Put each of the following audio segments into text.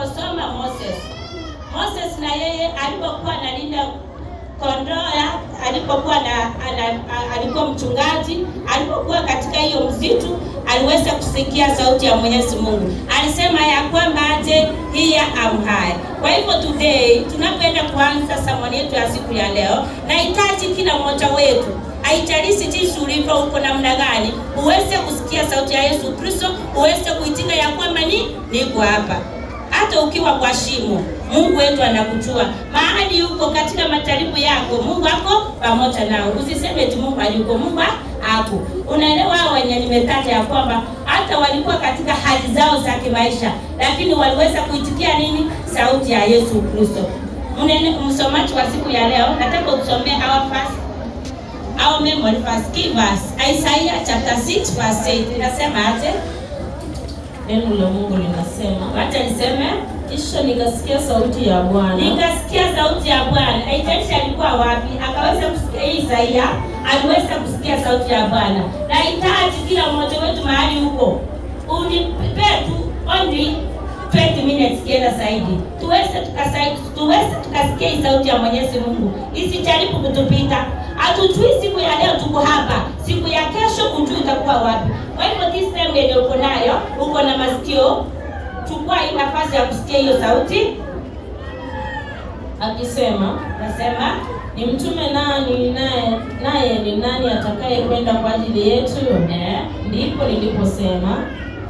tunaposoma Moses na yeye alipokuwa analinda kondoo, alikuwa mchungaji, alipokuwa katika hiyo msitu, aliweza kusikia sauti ya Mwenyezi Mungu. Alisema ya kwamba aje, here am I. Kwa hivyo today tunapoenda kuanza sermon yetu ya siku ya leo, nahitaji kila mmoja wetu, haijalishi jinsi ulivyo, uko namna gani, uweze kusikia sauti ya Yesu Kristo, uweze kuitika ya kwamba niko hapa. Hata ukiwa kwa shimo, Mungu wetu anakujua. Mahali uko katika majaribu yako, Mungu ako pamoja nao. Usiseme eti Mungu hayuko, Mungu hapo. Unaelewa wenye nimetaja ya kwamba hata walikuwa katika hali zao za kimaisha, lakini waliweza kuitikia nini? Sauti ya Yesu Kristo. Msomaji wa siku ya leo, nataka kusomea our memory verse. Give us Isaiah chapter 6 verse 8. Inasema aje? Neno la Mungu linasema, acha niseme, kisha nikasikia sauti ya Bwana. Nikasikia sauti ya Bwana. Haijalishi alikuwa wapi, akaweza kusikia. Isaiah aliweza kusikia sauti ya Bwana. Na hitaji kila mmoja wetu mahali huko, unipe tu only 20 minutes kienda zaidi, tuweze tukasikia sauti ya Mwenyezi Mungu. Isijaribu kutupita. Hatujui siku ya leo tuko hapa, siku ya kesho hujui utakuwa wapi. Kwa hivyo this time yenye uko nayo, uko na masikio, chukua hii nafasi ya kusikia hiyo sauti. Akisema, nasema, ni mtume naye ni nani atakaye kwenda kwa ajili yetu? Ndipo niliposema,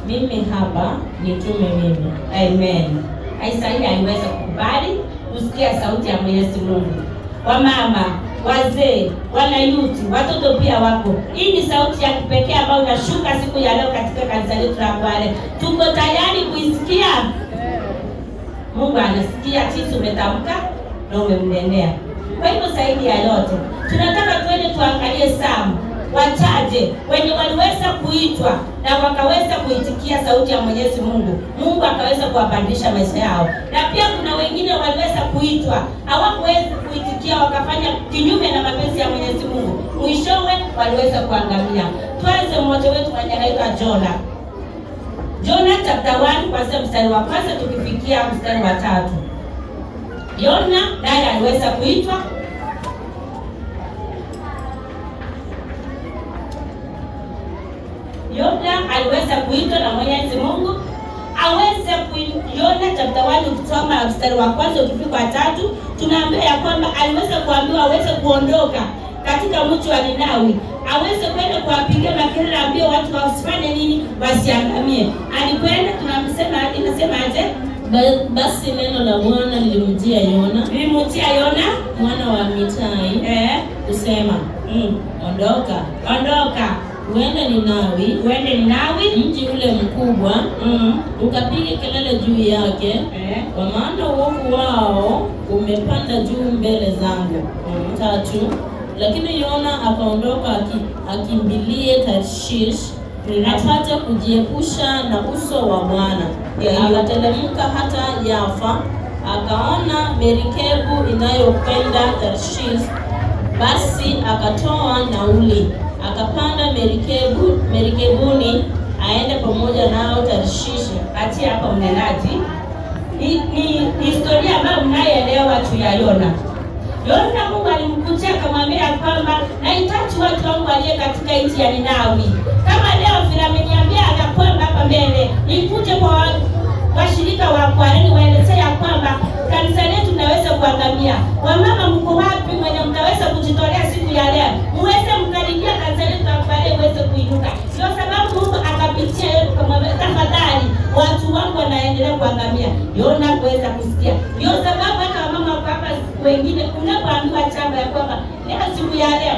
mimi hapa, nitume mimi. Amen. Isaiah aliweza kukubali kusikia sauti ya Mwenyezi Mungu. Wamama, wazee, wanayuti, watoto pia wako. Hii ni sauti ya kipekee ambayo inashuka siku ya leo katika kanisa letu la Kwale. Tuko tayari kuisikia? Mungu anasikia jinsi umetamka na umemnenea. Kwa hivyo zaidi ya yote, tunataka tuende tuangalie Samu wachache wenye waliweza kuitwa na wakaweza kuitikia sauti ya Mwenyezi Mungu. Mungu akaweza kuwabadilisha maisha yao. Na pia kuna wengine waliweza kuitwa, hawakuweza kuitikia, wakafanya kinyume na mapenzi ya Mwenyezi Mungu. Mwishowe waliweza kuangamia. Tuanze mmoja wetu mwenye anaitwa Jonah chapter 1 kwanza mstari wa kwanza tukifikia mstari wa 3. Yona naye aliweza kuitwa. Yona aliweza kuitwa na Mwenyezi Mungu aweze Yona chapter 1 ukisoma mstari wa kwanza ukifika 3, tunaambiwa ya kwamba aliweza kuambiwa aweze kuondoka katika mji wa Ninawi, aweze kwenda kuwapigia makelele, ambie watu wasifanye nini? Wasiangamie. Alikwenda, tunamsema inasema aje? Basi neno la Bwana lilimjia Yona mwana wa Amitai, kusema, ondoka uende Ninawi, mji ule mkubwa, ukapige kelele juu yake, kwa maana uovu wao umepanda juu mbele zangu. 3. Lakini Yona akaondoka akimbilie Tarshish, apate kujiepusha na uso wa Bwana. Akateremka hata Yafa, akaona merikebu inayokwenda Tarshish, basi akatoa nauli, akapanda merikebuni aende pamoja nao Tarshish. Atia hapa mnenaji, ni historia ambayo mnaelewa tu ya Yona. Mungu alimkutia akamwambia kwamba nahitaji watu wangu walio katika nchi ya Ninawi. Kama leo vile ameniambia ya kwamba hapa mbele nikuje kwa washirika wa Kwale waelezea kwamba kanisa letu linaweza kuangamia. Wamama mko wapi mwenye mtaweza kujitolea siku ya leo? Muweze mkaribia kanisa letu la Kwale uweze kuinuka. Ndio sababu Mungu akapitia yetu kumwambia tafadhali watu wangu wanaendelea kuangamia. Yona kuweza kusikia. Ndio sababu hata wamama hapa wengine unapoambiwa chamba ya kwamba leo siku ya leo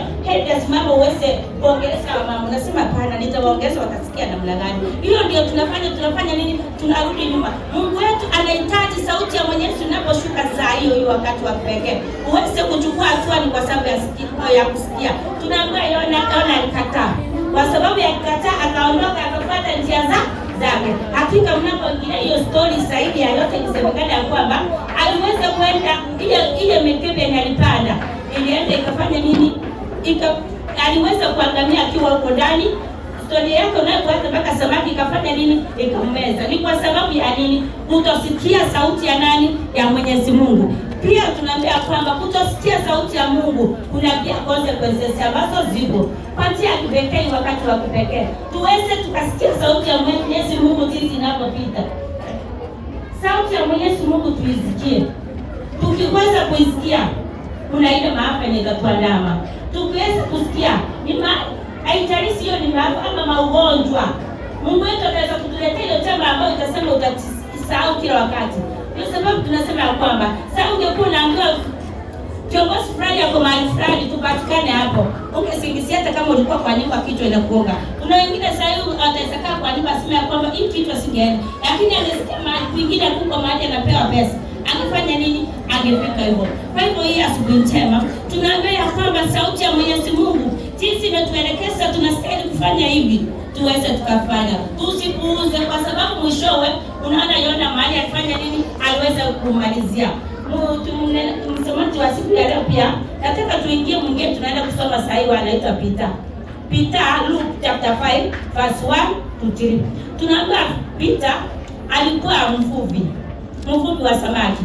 simama uweze kuongelesha wamama, unasema hapana, nitawaongeza watasikia namna gani? Hiyo ndio tunafanya nini? Tunarudi nyuma. Mungu wetu anahitaji sauti ya Mwenyezi unaposhuka saa hiyo wakati wa pekee. Uweze kuchukua hatua ni kwa sababu ya kusikia. Tunaambiwa Yona alikataa. Kwa sababu ya kukataa akaondoka akafuata njia zake. Hakika mnapoingia hiyo story zaidi ya yote isemekana ya kwamba aliweza kwenda ile mekebe alipanda. Ilienda ikafanya nini? Aliweza kuangamia akiwa huko ndani. story yako unayoanza mpaka samaki ikafanya nini? Ikammeza. Ni kwa sababu ya nini? Kutosikia sauti ya nani? Ya Mwenyezi Mungu. Pia tunaambia kwamba kutosikia sauti ya Mungu kuna pia consequences ambazo zipo. Kwa njia ya kipekee, wakati wa kipekee tuweze tukasikia sauti ya Mwenyezi Mungu jinsi inavyopita. Sauti ya Mwenyezi Mungu tuisikie. Tukikosa kuisikia, kuna ile maafa inatuandama. Tukiweza kusikia, haijalishi hiyo ni maafa ama maugonjwa, Mungu wetu anaweza kutuletea ile chama ambayo itasema utasahau kila wakati. Kwa sababu tunasema kwamba sasa ungekuwa unaambiwa kiongozi fulani yako mahali fulani tupatikane hapo, ungesingizia hata kama ulikuwa kwa nyumba kichwa inakuonga. Kuna wengine sasa hivi ataweza kaa kwa nyumba aseme ya kwamba hii kichwa singeenda, lakini angesikia mahali kwingine kuko mahali anapewa pesa, angefanya nini? Angefika hivyo. Kwa hivyo hii asubuhi njema tunaambia ya kwamba sauti ya Mwenyezi Mungu jinsi imetuelekeza tunastahili kufanya hivi, tuweze tukafanya. Tusipuuze, kwa sababu mwishowe unaona Yona mahali alifanya nini? Aliweza kumalizia. Msomaji wa siku ya leo pia nataka tuingie mwingine, tunaenda kusoma sasa hivi, anaitwa Peter, Luke chapter 5 verse 1 to 3. Tunaambiwa Peter alikuwa mvuvi wa samaki.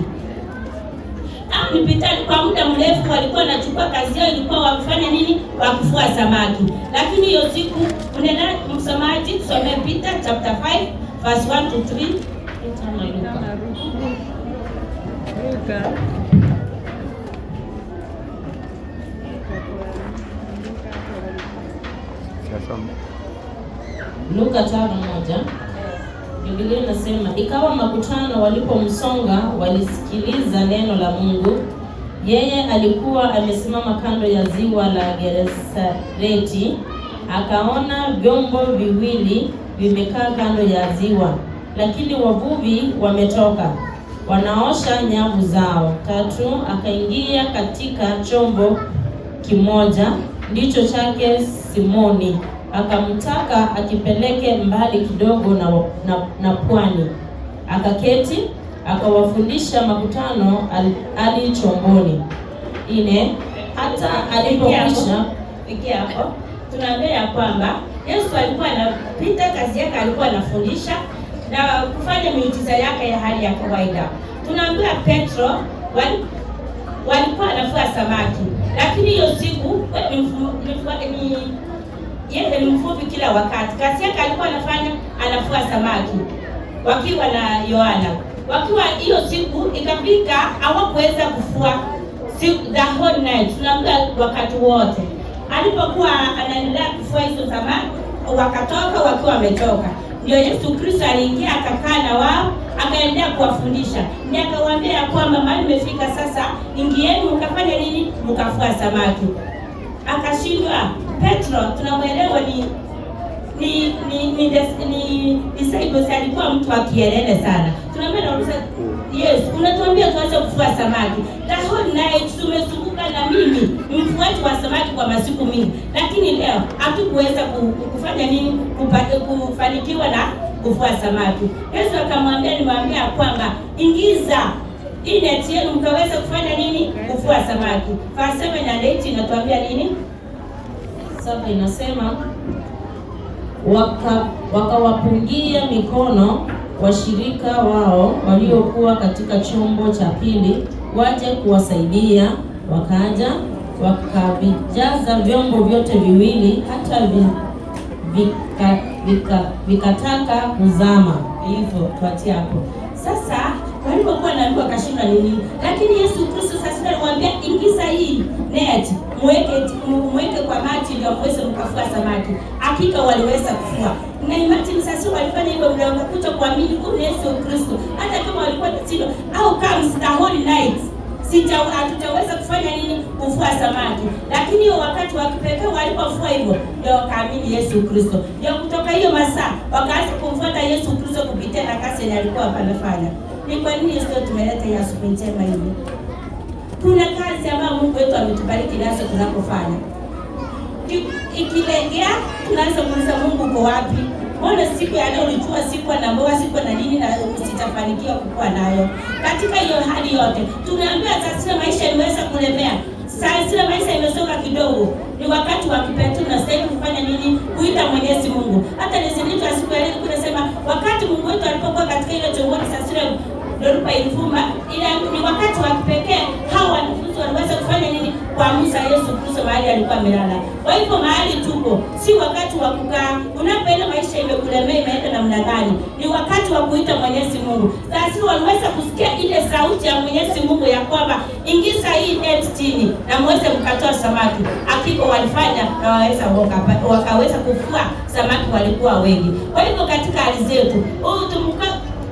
Ni Peter kwa muda mrefu walikuwa wanachukua kazi yao ilikuwa wafanya nini? Wakufua samaki. Lakini hiyo siku unaenda msomaji tusome Peter chapter 5 verse 1 to 3. Luka 5:1. Biblia inasema, ikawa makutano walipomsonga walisikiliza neno la Mungu. Yeye alikuwa amesimama kando ya ziwa la Genesareti, akaona vyombo viwili vimekaa kando ya ziwa, lakini wavuvi wametoka wanaosha nyavu zao. 3, akaingia katika chombo kimoja ndicho chake Simoni, akamtaka akipeleke mbali kidogo na pwani. Akaketi akawafundisha makutano ali chomboni. 4, hata alipokwisha fikia hapo tunaambia kwamba Yesu alikuwa anapita kazi yake, alikuwa anafundisha na kufanya miujiza yake ya hali ya kawaida. Tunaambia Petro walikuwa wanafua samaki, lakini hiyo siku yeye ni mvuvi kila wakati. Kazi yake alikuwa anafua samaki wakiwa na Yohana. Wakiwa hiyo siku ikafika hawakuweza kufua the whole night. Tunaambia wakati wote alipokuwa anaendelea kufua hizo samaki wakatoka wakiwa wametoka. Ndio Yesu Kristo aliingia akakaa na wao akaendelea kuwafundisha. Ni akawaambia kwamba mahali imefika sasa, ingieni mkafanya nini? Mkafua samaki. Akashindwa. Petro tunamwelewa ni disciples, alikuwa mtu wa kielele sana. Tunaambia Yes, unatuambia tuanze kufua samaki. The whole night tumezunguka na mimi mfuaji wa samaki kwa masiku mingi. Lakini leo hatukuweza kufanya nini? Kufanikiwa na kufua samaki. Yesu akamwambia nimwambia kwamba ingiza net yenu mkaweza kufanya nini? Kufua samaki. Verse 7 na 8 inatuambia nini? Sasa inasema wakawapungia mikono washirika wao waliokuwa katika chombo cha pili waje kuwasaidia. Wakaja wakavijaza vyombo vyote viwili hata vikataka kuzama. Hivyo tuatie hapo. Sasa walipokuwa na ndio akashinda nini? Lakini Yesu Kristo sasa aliwaambia ingiza hii net, muweke kwa maji ndio muweze mkafua samaki. Hakika waliweza kufua. Na imagine sasa walifanya hivyo ndio wakakuta kuamini kwa Yesu Kristo. Hata kama walikuwa tatizo au comes the whole night. Hatutaweza kufanya nini? Kufua samaki. Lakini hiyo wakati wa kipekee walipofua hivyo ndio wakaamini Yesu Kristo. Ndio kutoka hiyo masaa wakaanza kumfuata Yesu Kristo kupitia na kazi alikuwa anafanya. Ni kwa nini Yesu tumeleta Yesu njema hivi? Kuna kazi ambayo Mungu wetu ametubariki nazo tunapofanya. Ikilengea tunaanza kuuliza Mungu uko wapi? Mbona siku ya leo ulijua siku na mboga siku na nini na usitafanikiwa kukua nayo? Katika hiyo hali yote tunaambiwa sasa maisha inaweza kulemea. Sasa maisha imesonga kidogo, ni wakati wa kipekee tunastahili kufanya nini? Kuita Mwenyezi Mungu. Hata nisindicho siku ya leo kunasema wakati Mungu wetu alipokuwa katika ile chongoni sasa Doruba ilifumba, ila ni wakati wa kipekee hawa wanafunzi waliweza kufanya nini? Kuamsha Yesu Kristo mahali alikuwa amelala. Kwa hivyo mahali tuko si wakati wa kukaa. Unapoenda maisha imekulemea imeenda namna gani? Ni wakati wa kuita Mwenyezi Mungu. Sasa waliweza kusikia ile sauti ya Mwenyezi Mungu ya kwamba ingiza hii net chini na muweze mkatoa samaki. Hakika walifanya na wakaweza kufua samaki, walikuwa wengi. Kwa hivyo katika hali zetu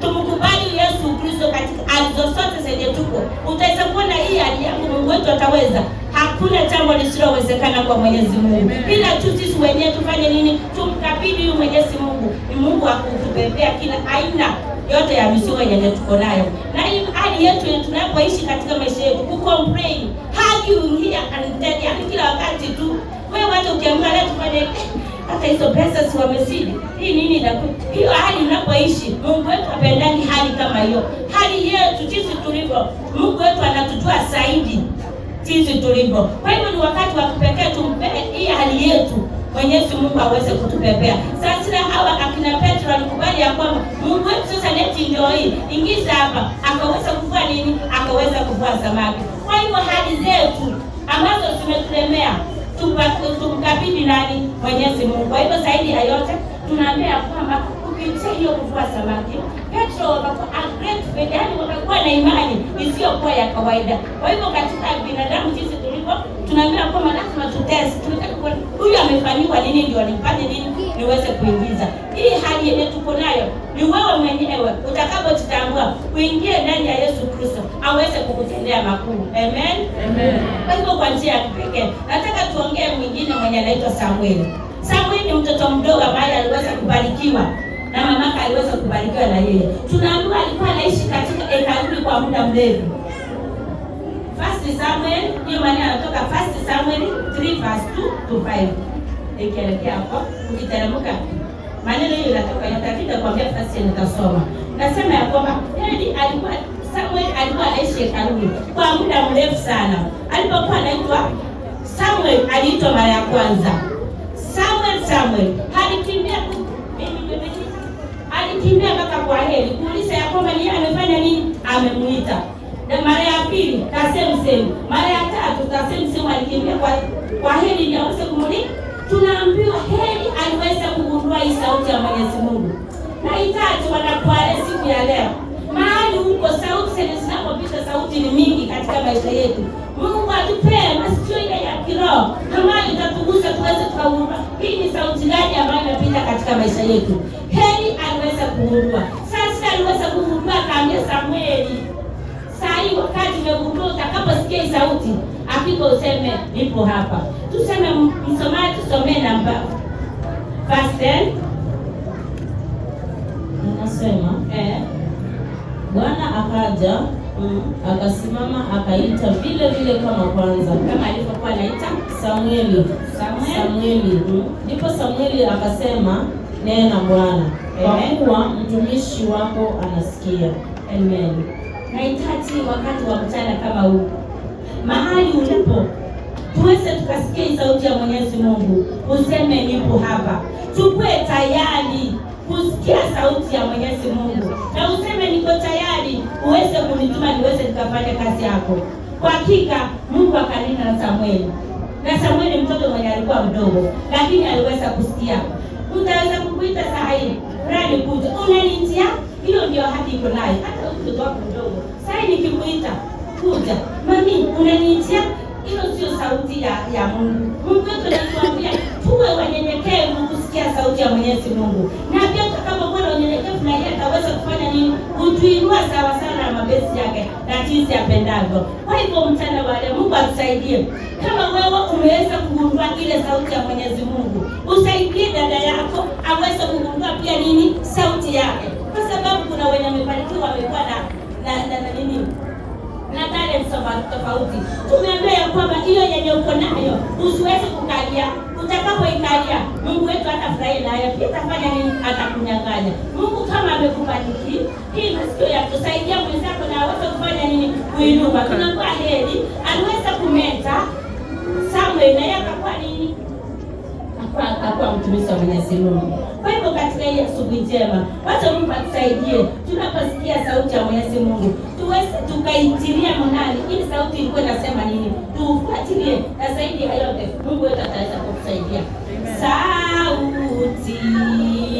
tumkubali Yesu Kristo katika hali zote zenye tuko. Utaweza kuona hii hali yangu Mungu wetu ataweza. Hakuna jambo lisilowezekana kwa Mwenyezi Mungu. Bila tu sisi wenyewe tufanye nini? Tumkabidhi huyu Mwenyezi Mungu. Ni Mungu akutubebea kila aina yote ya mizigo yenye tuko nayo. Na hii hali yetu tunapoishi katika maisha yetu, kucomplain, hagi uingia anitendea kila wakati tu. Wewe hata ukiangalia tufanye hata hizo pesa si wamezidi. Hii nini inakuwa? Hiyo hali unapoishi, Mungu wetu apendani hali kama hiyo. Hali yetu jinsi tulivyo, Mungu wetu anatujua zaidi jinsi tulivyo. Kwa hivyo ni wakati wa kipekee tumpe hii hali yetu Mwenyezi Mungu aweze kutupepea. Sasa hawa akina Petro walikubali ya kwamba Mungu wetu sasa neti ndio hii. Ingiza hapa, akaweza kuvua nini? Akaweza kuvua samaki. Kwa hivyo hali zetu ambazo zimetulemea tumkabidhi nani? Mwenyezi Mungu. Kwa hivyo zaidi ya yote tunaambia kwamba kupitia hiyo kuvua samaki, Petro wakakuwa great, yaani wakakuwa na imani isiyokuwa ya kawaida. Kwa hivyo katika binadamu jinsi tulivyo, tunaambia kwamba lazima tutest, tunataka huyu amefanywa nini ndio nipate nini niweze kuingiza. Hii hali yenye tuko nayo ni wewe mwenyewe utakapojitambua kuingia ndani ya Yesu Kristo aweze kukutendea makuu. Amen. Amen. Kwa hivyo kwa njia ya kipekee nataka tuongee mwingine mwenye anaitwa Samueli. Samueli ni mtoto mdogo ambaye aliweza kubarikiwa na mamaka aliweza kubarikiwa na yeye. Tunaambiwa alikuwa anaishi katika hekalu kwa muda mrefu. First Samuel, hiyo maana anatoka First Samuel 3 verse 2 to 5. Ikielekea hapo, ukiteremka maneno hiyo yanatoka yatakita kuambia first nitasoma. Nasema ya kwamba Samuel alikuwa anaishi hekaluni kwa muda mrefu sana. Alipokuwa anaitwa Samuel, aliitwa mara ya kwanza Samuel alikimbia mpaka kwa Heli kuuliza ya kwamba yeye amefanya nini, amemuita. Na mara ya pili tasemu, mara ya tatu tasemu alikimbia kwa Heli ndio aweze kumuliza. Tunaambiwa Heli aliweza kugundua hii sauti ya Mwenyezi Mungu. Na itatu wanapoale siku ya leo, mahali huko sauti zinapopita, sauti ni mingi katika maisha yetu. Mungu atupee masikio ile ya kiroho ambayo itatugusa tuweze kufahamu hii ni sauti gani ambayo inapita katika maisha yetu. Heli aliweza kugundua. Sasa aliweza kugundua, akaambia Samueli, sasa wakati umegundua, utakaposikia hii sauti hakika useme nipo hapa. Tuseme msomaji tusomee namba verse 10. Nasema Bwana akaja akasimama akaita vile vile kama kwanza, kama alivyokuwa anaita Samueli. Ndipo Samueli akasema, nena Bwana, kwa kuwa mtumishi wako anasikia. Amen. Nahitaji wakati wa mchana kama huu, mahali ulipo, tuweze tukasikia sauti ya Mwenyezi Mungu. Useme nipo hapa. Tukue tayari kusikia sauti ya Mwenyezi Mungu. Na useme niko tayari, uweze kunituma niweze nikafanya kazi yako. Kwa hakika Mungu akanena na Samueli. Na Samueli mtoto mwenye alikuwa mdogo, lakini aliweza kusikia. Utaweza kukuita saa hii, rani kuja. Unanitia? Hiyo ndio haki iko nayo. Hata mtoto wako mdogo, saa hii nikimuita, kuja. Mami, unanitia? Hiyo sio sauti ya Mungu. Mungu wetu anatuambia tuwe wanyenyekevu kusikia sauti ya Mwenyezi Mungu. Na pia tutakapokuwa na unyenyekevu, na yeye ataweza kufanya nini? Kutuinua sawa sawa na mabesi yake na jinsi apendavyo. Kwa hivyo mchana wa leo Mungu atusaidie. Kama wewe umeweza kugundua ile sauti ya Mwenyezi Mungu, usaidie dada yako aweze kugundua pia nini? Sauti yake. Kwa sababu kuna wenye wamefanikiwa wamekuwa na nini? Na talent tofauti. Tumeambia kwamba hiyo yenye uko nayo usiweze kukalia. Utakapoikalia Mungu wetu atafurahi nayo. Pia atafanya nini? Atakunyang'anya. Mungu kama amekubariki, hii masikio ya kusaidia mwenzako na aweze kufanya nini? Kuinuka. Tunakuwa Heli aliweza kumeta Samuel naye akakuwa nini? Akakuwa mtumishi wa Mwenyezi Mungu. Kwa hivyo katika hii asubuhi njema, wacha Mungu atusaidie tunaposikia sauti ya Mwenyezi Mungu tuweze tukaitilia manani ili sauti ilikuwa inasema nini, tufuatilie, na zaidi ya yote Mungu wetu ataweza kutusaidia. Sauti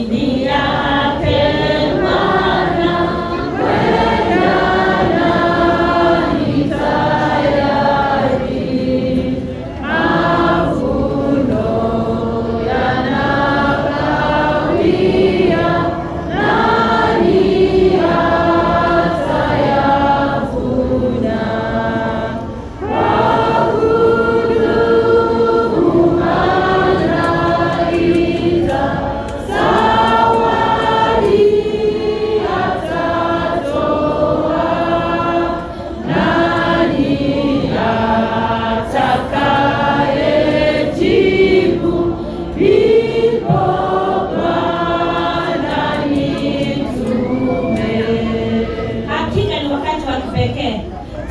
ni yake Bwana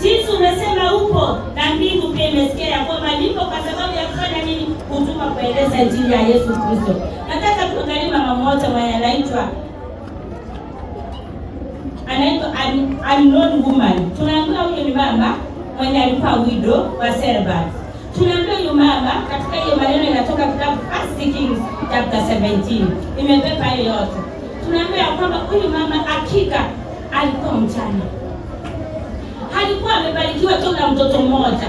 jinsi umesema upo na mbingu pia imesikia ya kwamba nipo kwa sababu ya kufanya nini? Kutuma kueleza injili ya Yesu Kristo. Nataka tuangalie mama mmoja mwenye anaitwa unknown woman. Tunaambiwa huyo ni mama mwenye alikuwa widow wa Servat. Tunaambiwa huyo mama katika hiyo maneno inatoka kitabu First Kings chapter 17. Imebeba hiyo yote. Tunaambiwa kwamba huyu mama hakika alikuwa mchana. Alikuwa amebarikiwa tu na mtoto mmoja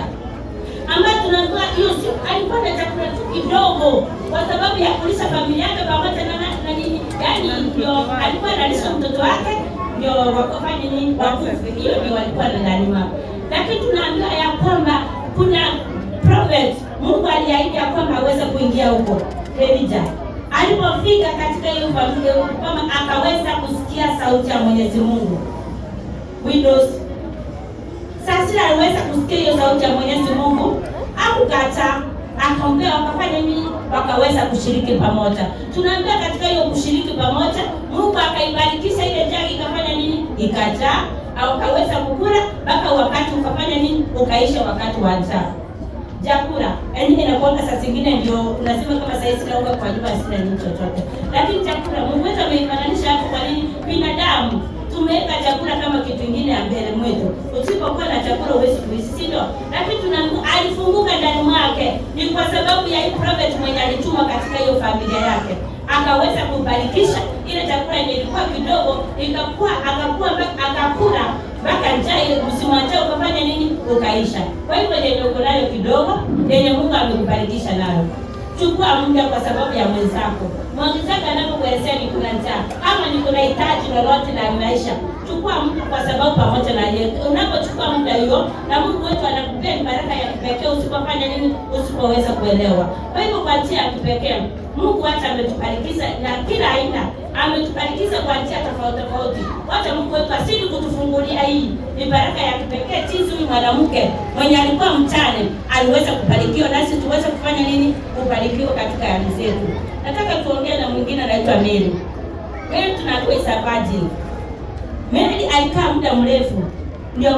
ambaye tunaambiwa hiyo siku alikuwa na chakula tu kidogo kwa sababu ya kulisha familia yake pamoja na nini, yaani ndio alikuwa analisha mtoto wake ndio wakafanya nini, hiyo ndio walikuwa wanalima. Lakini tunaambiwa ya kwamba kuna prophet Mungu aliahidi ya kwamba aweze kuingia huko. Elijah alipofika katika hiyo familia kama akaweza kusikia sauti ya Mwenyezi Mungu. Widows sasa aliweza kusikia hiyo sauti ya Mwenyezi Mungu, akukata, akaongea, wakafanya nini? Wakaweza kushiriki pamoja. Tunaambia katika hiyo kushiriki pamoja, Mungu akaibarikisha ile jagi, ikafanya nini? Ikajaa, au kaweza kukula mpaka wakati ukafanya nini? Ukaisha wakati wa njaa. Chakula, yaani inakuwa saa zingine ndio unasema kama sasa hivi naomba kwa nyumba sina nini chochote. Lakini chakula Mungu wetu ameifananisha hapo. Kwa nini? Binadamu tumeweka chakula kama kitu kingine ya mbele mwetu. Usipokuwa na chakula huwezi kuishi, si ndio? Lakini alifunguka ndani mwake ni kwa sababu ya hii prophet mwenye alituma katika hiyo familia yake. Akaweza kubarikisha ile chakula yenye ilikuwa kidogo, akakula mpaka njaa ile msimu wa njaa ukafanya nini? Ukaisha. Kwa hivyo yenye uko nayo kidogo, yenye Mungu amekubarikisha nayo, chukua muda kwa sababu ya mwenzako. Mwenzako anapokuelezea ni kuna njaa ama ni kuna hitaji lolote la maisha, chukua muda kwa sababu pamoja na yeye. Unapochukua muda hiyo, na Mungu wetu anakupea baraka ya kipekee usipofanya nini? Usipoweza kuelewa. Kwa hivyo kwa njia ya kipekee Mungu hata ametubarikisha na kila aina, ametubarikisha kwa njia tofauti tofauti. Wacha Mungu wetu asidi kutufungulia hii ni baraka ya kipekee. Jinsi huyu mwanamke mwenye alikuwa mchane aliweza kubarikiwa, nasi tuweze kufanya nini? Kubarikiwa katika hali zetu. Nataka tuongee na mwingine anaitwa Mary. Mary tunakuwa virgin. Mary alikaa muda mrefu, ndio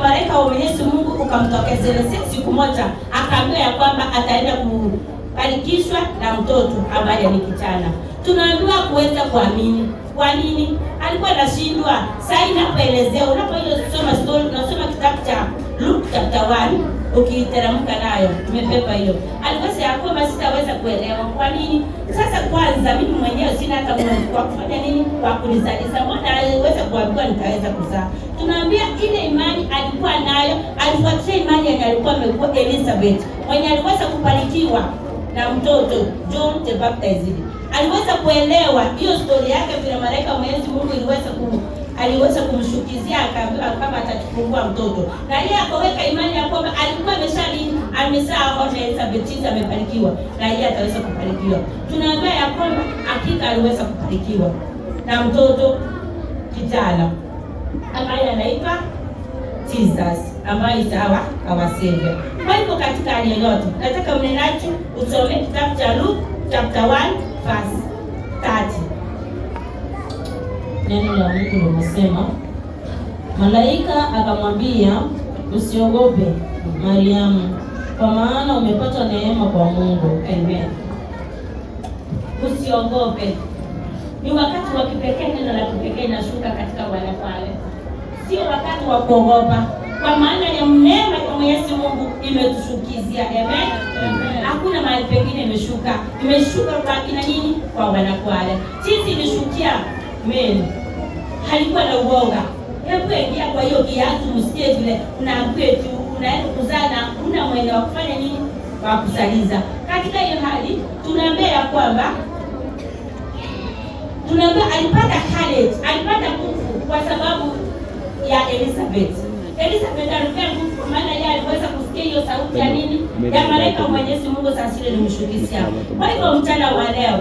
malaika wa Mwenyezi Mungu ukamtokezea siku moja, akaambiwa ya kwamba ataenda kubarikishwa na mtoto ambaye ni kijana. Tunaambiwa kuweza kuamini. Kwa nini? Alikuwa anashindwa. Sasa inapoelezea, unaposoma story, unasoma kitabu cha Luke chapter 1, ukiteremka nayo tumepepa hiyo. Aliweza ya kwamba sitaweza kuelewa. Kwa nini? Sasa kwanza mimi mwenyewe sina hata mwanzo wa kufanya nini? Kwa kunizalisha. Mbona aliweza kuambiwa nitaweza kuzaa? Tunaambia ile imani alikuwa nayo, alifuatia imani yenye alikuwa amekuwa Elizabeth, mwenye aliweza kubarikiwa na mtoto John the Baptist. Aliweza kuelewa hiyo story yake vile malaika wa Mwenyezi Mungu aliweza kumshukizia, akaambiwa kama atakufungua mtoto. Na yeye akaweka imani ya kwamba alikuwa amezaa wote Elizabeth amebarikiwa, na yeye ataweza kubarikiwa. Tunaambia ya kwamba hakika aliweza kubarikiwa na mtoto kijana ambaye anaitwa Jesus, ambaye sawa awasevya. Kwa hivyo katika hali yoyote, nataka mnenaji usome kitabu cha Luke chapter 1 verse 30. Neno la Mungu linasema, malaika akamwambia, usiogope Mariamu, kwa maana umepata neema kwa Mungu. Amen. Usiogope. Ni wakati wa kipekee, neno la kipekee linashuka katika wanafale. Sio wakati wa kuogopa, kwa maana ya neema ya Mwenyezi Mungu imetushukizia. Amen. Hakuna mahali pengine imeshuka. Imeshuka kwa kina nini? Kwa wanakwale. Sisi ilishukia mimi. Halikuwa na uoga. Hebu ingia kwa hiyo kiatu, msikie vile unaambia tu unaenda kuzana, una mwenye wa kufanya nini? Wa kusaliza. Katika hiyo hali tunaambia kwamba alipata courage, alipata nguvu kwa sababu ya Elizabeth. Elizabeth alipata nguvu kwa maana yeye aliweza kusikia hiyo sauti ya nini? Ya malaika wa Mwenyezi Mungu saa zile nimshukisia. Kwa hivyo mchana wa leo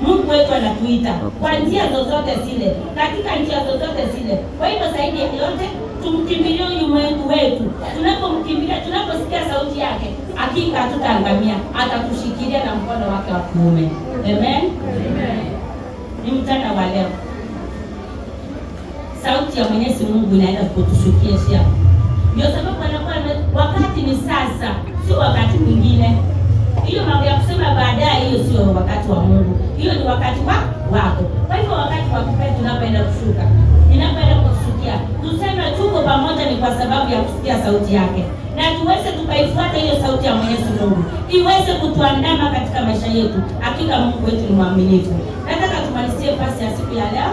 Mungu wetu anatuita kwa njia zozote zile, katika njia zozote zile. Kwa hivyo zaidi ya yote tumkimbilie ulimwengu wetu. Tunapomkimbilia, tunaposikia sauti yake, hakika hatutaangamia, atatushikilia na mkono wake wa kuume. Amen. Ni mchana wa leo sauti ya Mwenyezi Mungu inaenda kutushukia. Ndio sababu anakuwa wakati ni sasa, sio wakati mwingine. Hiyo mambo ya kusema baadaye, hiyo sio wakati wa Mungu. Hiyo ni wakati wako. Kwa hivyo wakati wa kupenda tunapoenda kushuka, ninapoenda kushukia, tuseme tuko pamoja ni kwa sababu ya kusikia sauti yake. Na tuweze tukaifuata hiyo sauti ya Mwenyezi Mungu. Iweze kutuandama katika maisha yetu. Hakika Mungu wetu ni mwaminifu. Nataka tumalizie fasi ya siku ya leo.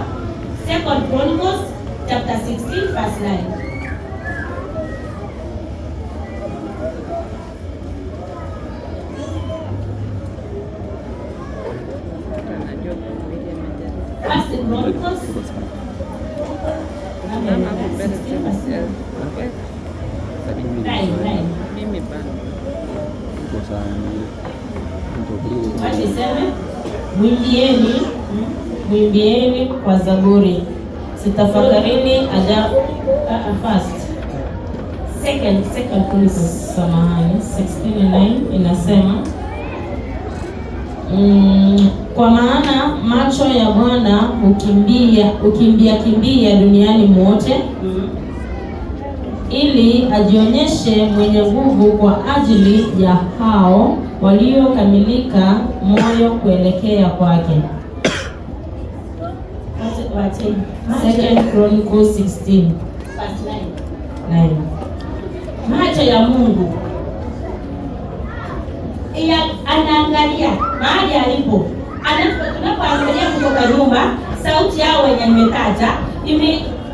2 Chronicles chapter 16 verse 9. Mwimbieni kwa zaburi, sitafakarini ajabu. Second Chronicles, samahani, 16:9 inasema kwa maana macho ya Bwana hukimbia duniani mwote, ili ajionyeshe mwenye nguvu kwa ajili ya hao waliokamilika moyo kuelekea kwake. 2 Chronicles 16:9. Macho ya Mungu anaangalia mahali alipo. Tunapoangalia kutoka nyuma, sauti yao wenye nimetaja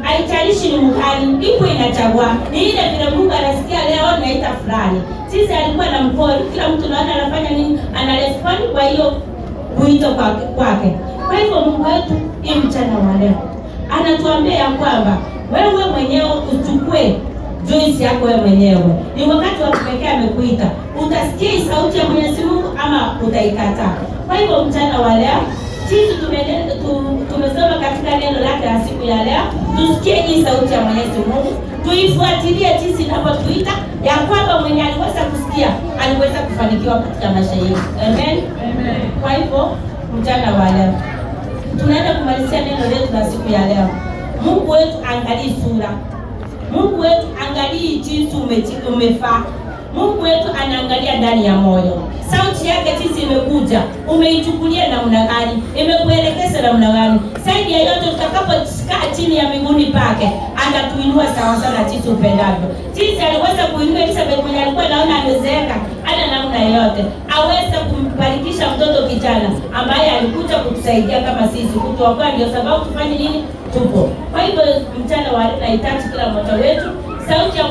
haitarishi ni mkali, ipo inachagua. Ni ile vile Mungu anasikia leo naita fulani. Sisi alikuwa na mkono, kila mtu naona anafanya nini? Anarespond kwa hiyo wito kwake. Kwa hivyo Mungu wetu mchana wa leo anatuambia ya kwamba wewe mwenyewe uchukue choice yako wewe mwenyewe. Ni wakati wa kipekee amekuita. Utasikia sauti ya Mwenyezi Mungu ama utaikataa. Kwa hivyo mchana wa leo sisi tumesoma katika neno lake la siku ya leo. Tusikie hii sauti ya Mwenyezi Mungu. Tuifuatilie jinsi inapotuita, ya kwamba mwenye aliweza kusikia aliweza kufanikiwa katika maisha yetu. Amen. Kwa hivyo mchana wa leo tunaenda kumalizia neno letu la siku ya leo. Mungu wetu angalii sura. Mungu wetu angalii jinsi umefaa. Mungu wetu anaangalia ndani ya moyo. Sauti yake jinsi imekuja, umeichukulia namna gani? Imekuelekeza namna gani? Zaidi ya yote tutakapokaa chini ya miguuni pake, atatuinua sawa sawa na jinsi upendavyo. Jinsi aliweza kuinua Elizabeth mwenye alikuwa naona amezeeka, hana namna yote, aweza kumbarikisha mtoto kijana ambaye alikuja kutusaidia kama sisi kutuokoa. Ndio sababu tufanye nini? Tupo. Kwa hivyo mchana wa leo nahitaji kila mmoja wetu, sauti ya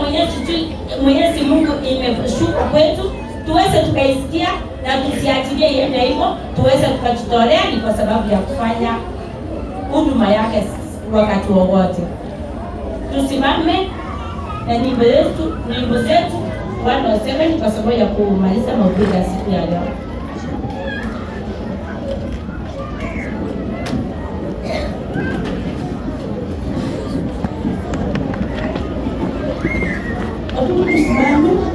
Mwenyezi Mungu imeshuka kwetu, tuweze tukaisikia na tusiachilie iende hivyo, tuweze tukajitolea. Ni kwa sababu ya kufanya huduma yake wakati wowote. Tusimame na nyimbo zetu 107 kwa sababu ya kumaliza mahubiri ya siku ya leo. Tusimame.